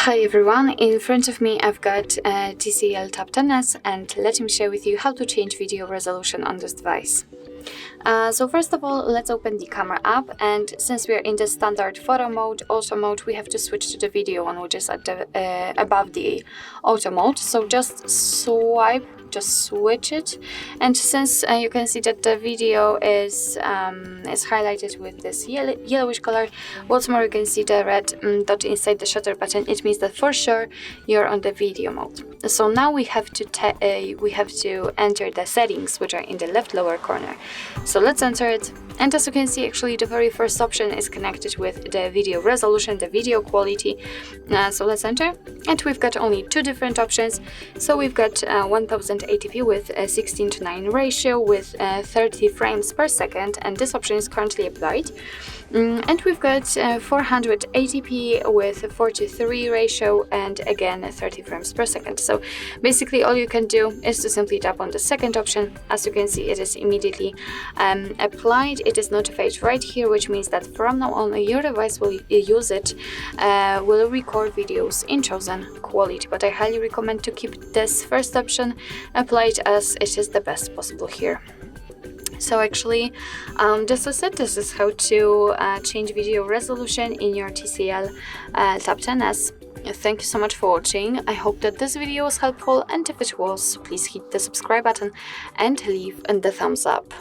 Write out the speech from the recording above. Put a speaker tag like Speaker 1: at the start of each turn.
Speaker 1: Hi everyone, in front of me I've got TCL Tab 10s and let me share with you how to change video resolution on this device. So first of all, let's open the camera app, and since we are in the standard photo mode, auto mode, we have to switch to the video one, which is at the, above the auto mode. So just switch it, and since you can see that the video is highlighted with this yellowish color, what's more, you can see the red dot inside the shutter button. It means that for sure you're on the video mode. So now we have to enter the settings, which are in the left lower corner. So let's enter it, and as you can see, actually the very first option is connected with the video resolution, the video quality. So let's enter, and we've got only two different options. So we've got 1080p with a 16:9 ratio with 30 frames per second, and this option is currently applied. And we've got 480p with a 4:3 ratio and again 30 frames per second. So basically all you can do is to simply tap on the second option. As you can see, it is immediately applied. It is notified right here, which means that from now on your device will will record videos in chosen quality. But I highly recommend to keep this first option applied, as it is the best possible here. So actually, just as I said, this is how to change video resolution in your TCL Tab 10s. Thank you so much for watching. I hope that this video was helpful, and if it was, please hit the subscribe button and leave the thumbs up.